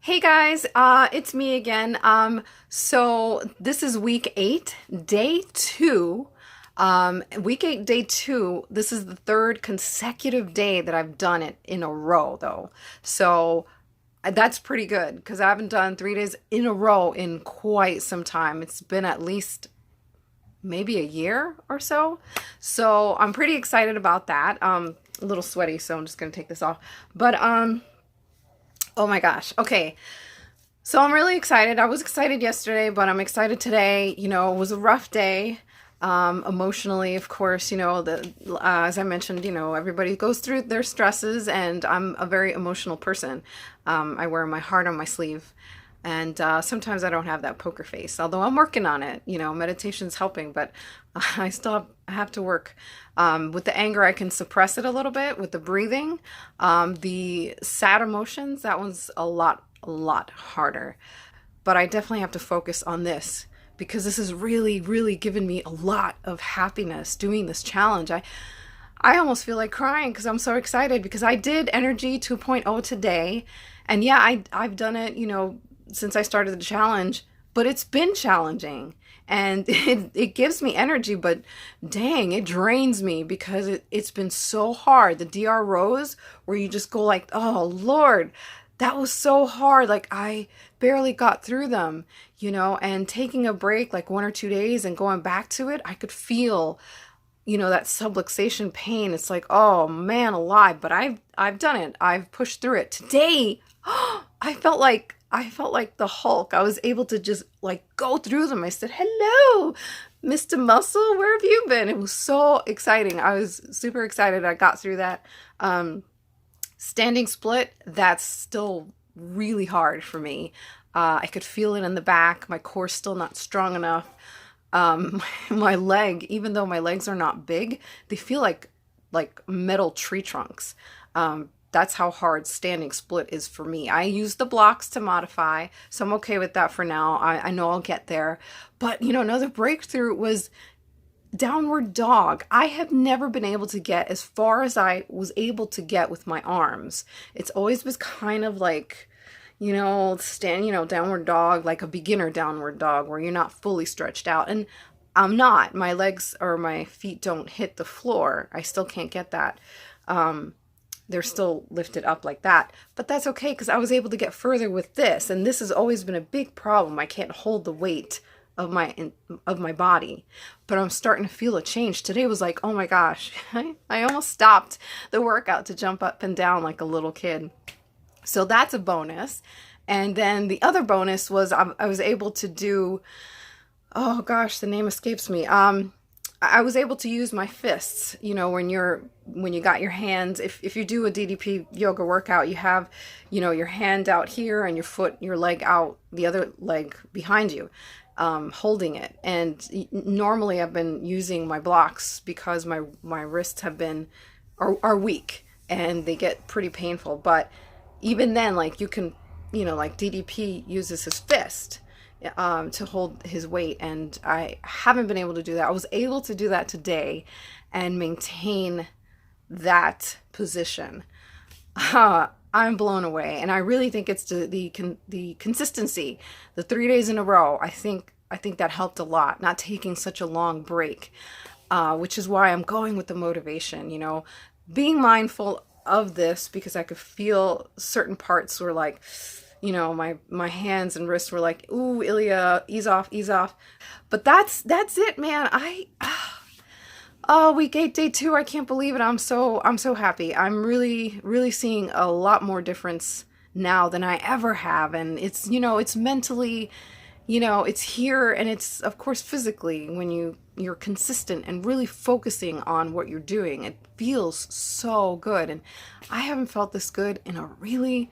Hey guys, it's me again. So this is week 8, day 2. Week 8, day 2. This is the third consecutive day that I've done it in a row, though. So that's pretty good because I haven't done 3 days in a row in quite some time. It's been at least maybe a year or so. So I'm pretty excited about that. A little sweaty, so I'm just gonna take this off. But oh my gosh. Okay. So I'm really excited. I was excited yesterday, but I'm excited today. You know, it was a rough day. Emotionally, of course, as I mentioned, everybody goes through their stresses, and I'm a very emotional person. I wear my heart on my sleeve, and sometimes I don't have that poker face, although I'm working on it. Meditation's helping, but I still have to work. With the anger, I can suppress it a little bit with the breathing. The sad emotions, that one's a lot harder. But I definitely have to focus on this because this has really given me a lot of happiness doing this challenge. I almost feel like crying because I'm so excited because I did Energy 2.0 today. And yeah, I've done it, since I started the challenge, but it's been challenging and it gives me energy, but dang, it drains me because it's been so hard. The DR rows where you just go like, oh Lord, that was so hard. Like I barely got through them, and taking a break like 1 or 2 days and going back to it, I could feel, that subluxation pain. It's like, oh man, alive. But I've done it. I've pushed through it. Today, I felt like the Hulk. I was able to just like go through them. I said, hello, Mr. Muscle, where have you been? It was so exciting. I was super excited. I got through that. Standing split, that's still really hard for me. I could feel it in the back. My core's still not strong enough. My leg, even though my legs are not big, they feel like metal tree trunks. That's how hard standing split is for me. I use the blocks to modify, so I'm okay with that for now. I know I'll get there. But, another breakthrough was downward dog. I have never been able to get as far as I was able to get with my arms. It's always was kind of like, downward dog, like a beginner downward dog where you're not fully stretched out. And I'm not. My legs or my feet don't hit the floor. I still can't get that. They're still lifted up like that. But that's okay because I was able to get further with this. And this has always been a big problem. I can't hold the weight of my body, but I'm starting to feel a change. Today was like, oh my gosh, I almost stopped the workout to jump up and down like a little kid. So that's a bonus. And then the other bonus was I was able to do, oh gosh, the name escapes me. I was able to use my fists, when you got your hands, if you do a DDP yoga workout, you have, your hand out here and your leg out, the other leg behind you. Holding it. And normally I've been using my blocks because my wrists are weak and they get pretty painful. But even then, like you can, like DDP uses his fist to hold his weight, and I haven't been able to do that. I was able to do that today and maintain that position. I'm blown away, and I really think it's the consistency. The 3 days in a row, I think that helped a lot. Not taking such a long break, which is why I'm going with the motivation. Being mindful of this because I could feel certain parts were like, my hands and wrists were like, ooh, Ilya, ease off. But that's it, man. Oh, week 8, day 2, I can't believe it. I'm so happy. I'm really seeing a lot more difference now than I ever have. And it's, it's mentally, it's here, and it's of course physically when you're consistent and really focusing on what you're doing. It feels so good. And I haven't felt this good in a really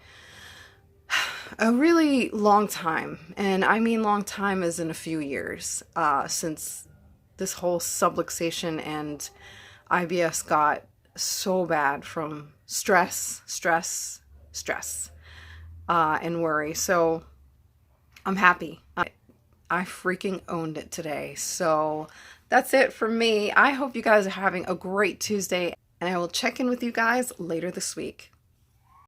long time. And I mean long time as in a few years, since this whole subluxation and IBS got so bad from stress, and worry. So I'm happy. I freaking owned it today. So that's it for me. I hope you guys are having a great Tuesday, and I will check in with you guys later this week.